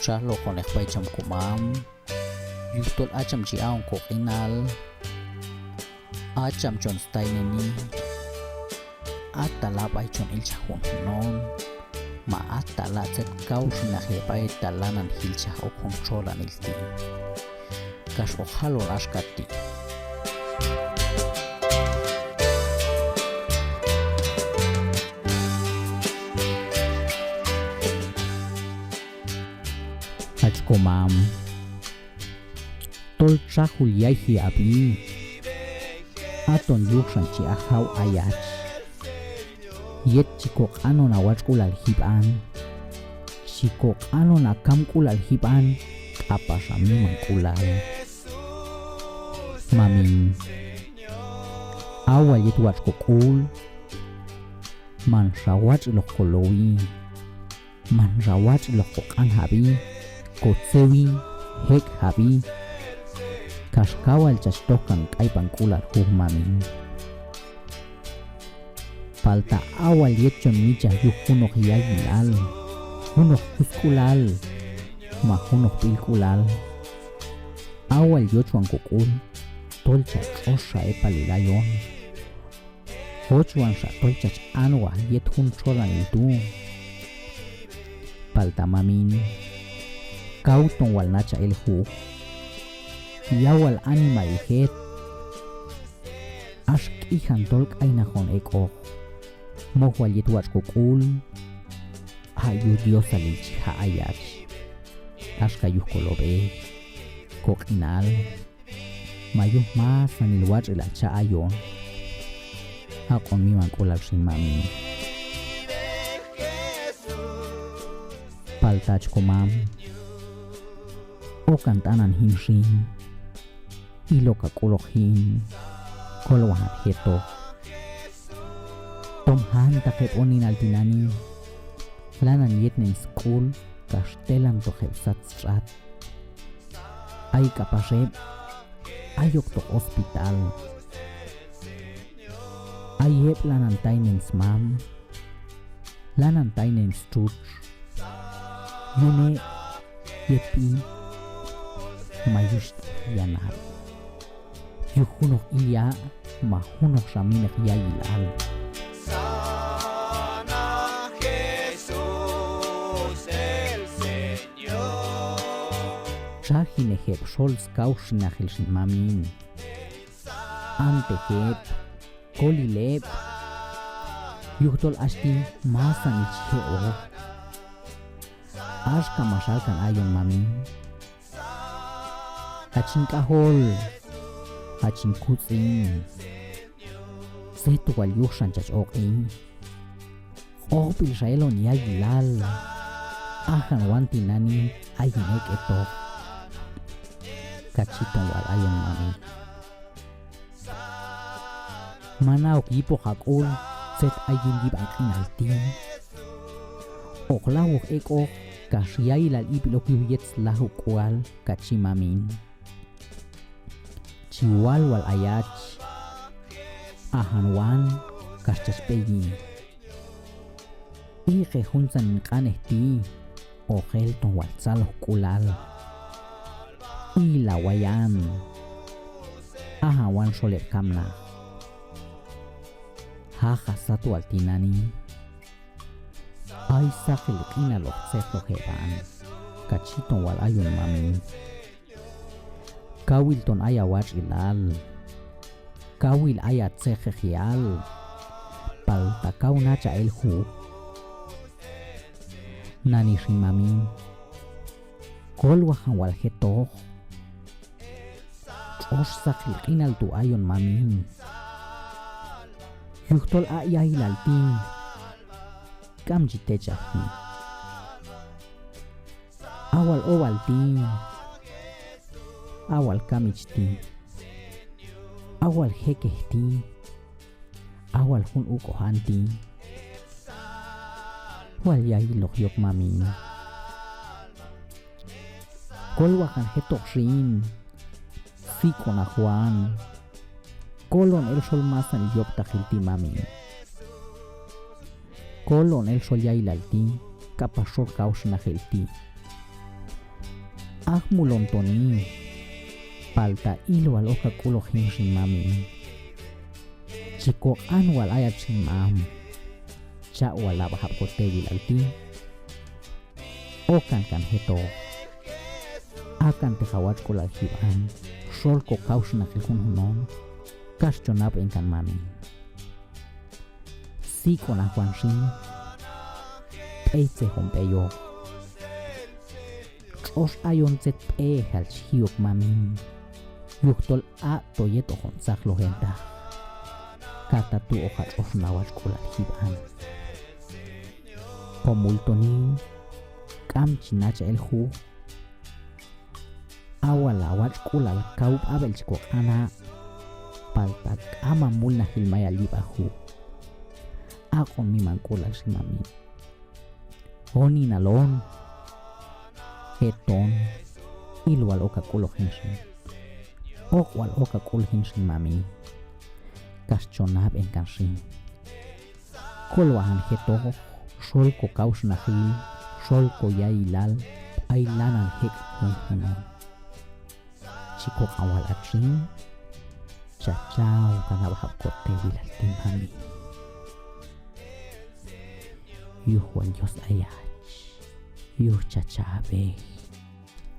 lo con el cham kumam yutol acham chi aon ko inal acham chon staineni atala bai chon il chahun non ma atala zet kaus na he bai talanan hilcha o controlan il ti kas o halo askati komam tol chahul yaihi abi aton yukshan chi ahau ayach yet chiko ano na wachkul al hiban chiko ano na kamkul al hiban kapasami mangkulal mamin awal yet wachkukul man rawach lokolowi man rawach lokokan habi Kotsewi, hek habi, kaskawal chastokan kaipan kular hugmamin. Palta awal yetchon micha yukunok yayilal, hunok kuskulal, ma hunok pilkulal. Awal yochuan kukul, tolcha osha epalilayon. Hochuan sa tolchach anwa yet hun cholan itu. Palta mamin. Kauton wal nacha el hu yawal animal het ask ihan tolk aina hon eko mohwal yetwach kokul ayu dios alich ha ayach aska yuh kolobe kokinal mayu mas anil wach el cha ayon hakon mi man kolal sin mami paltach komam o kantanan himshin ilo kakolohin kolwahan heto tomhan takep onin altinani lanan yetnen school kastelan to hepsat strat ay kapasep ayok to hospital ay hep lanan tainen smam lanan tainen struch yune yepi mayust yanar yuhunok iya mahunok saminek yayilal sana Jesús el Señor Shahine heb sols kaushinachel sin mamin ante heb kolileb yuhtol ashti masan ichhe o ashka mashalkan ayon mamin Hachin kahol, hachin kutzin, setu wal yukshan chach oki, opil shaelon yagilal, ahan wanti nani ayin ek etok, kachiton wal ayon mami. Manaok yipo hakol, set ayin yib akin altin, oklawok ek ok, kashiyailal ipilok yuyets lahuk wal kachimamin. Chiwal wal ayach ahanwan kaschaspeyi ike hunsan kanehti ojel ton walsalo kulal ilawayan ahawan soler kamna haja satu altinani ay sakil kina lokseto heban kachiton wal ayon mami Kawilton ayawach ilal Kawil ayat sejejial Palta kaunacha el hu Nani rimamin Kolwahan wal hetoh Osh sakil kinal tu ayon mamin Yuhtol ayahilal tin Kam jitejahi Awal owal tin awal kamichti awal hekehti awal hun ukohanti wal yahilok yok mami kolwakan hetok rin siko na Juan kolon el sol masan yok takilti mami kolon el sol yailalti kapasor kaus na helti Ahmulon toni palta ilo al oka kulo hinshin mami chiko anwal ayat sin mam cha wala bahap ko tewil alti okan kan heto akan te khawat ko la hiban sol ko kaus na kilkun hunon kas chonap en kan mami si ko na kwan sin eite hompeyo os ayon zet hal hiok mami yuktol a toyet o sak lo henta kata tu o hat of nawat ko la hiban komultoni kam chinacha el hu awala wat kula kaup abel chiko ana palta ama mulna hilmaya liba hu ako mi mankula si mami honi nalon heton ilwal oka kulo hinshin okwal oka kul hinshin mami kaschonab en kansin kolwahan heto sol ko kaus na hil sol ko yailal ay lanan hek hunon chiko awal atrin chachao kana bahap kote wilal timhami yuhwan Dios ayach yuh chachabe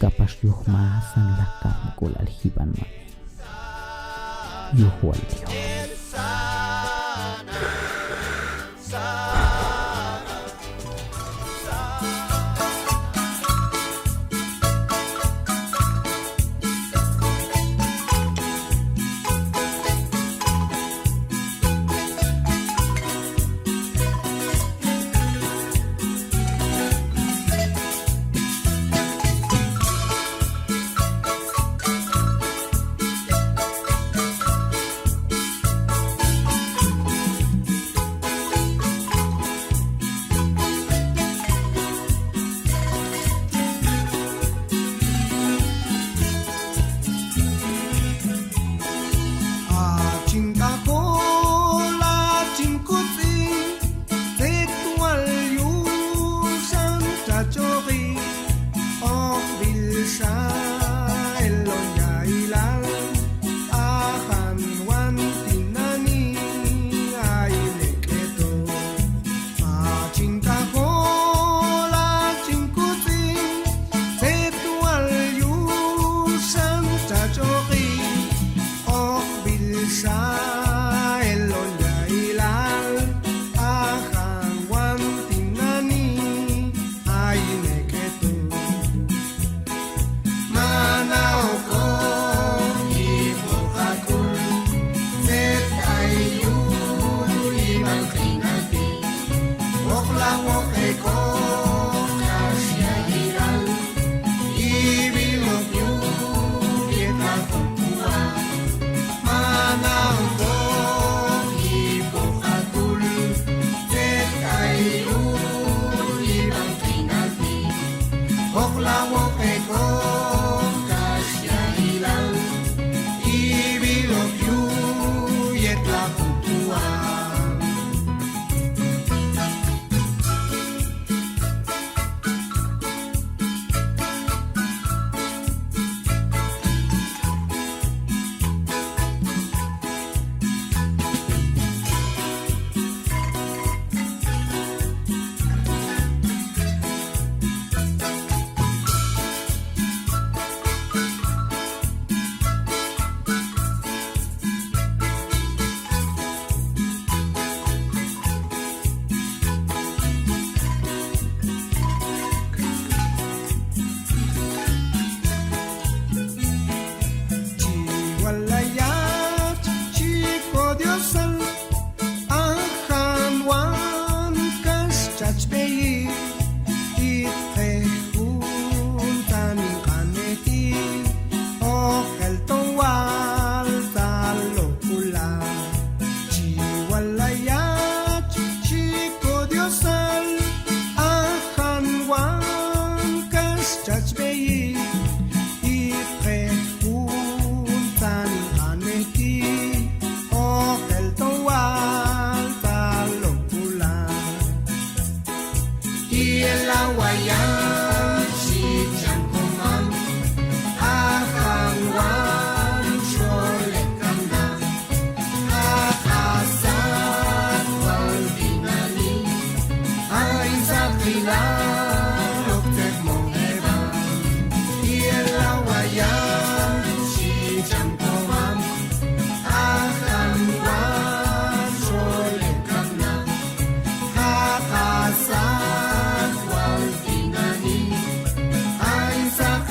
kapas yuh masan lakam kul alhiban mami yuhwan Dios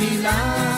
Pilar.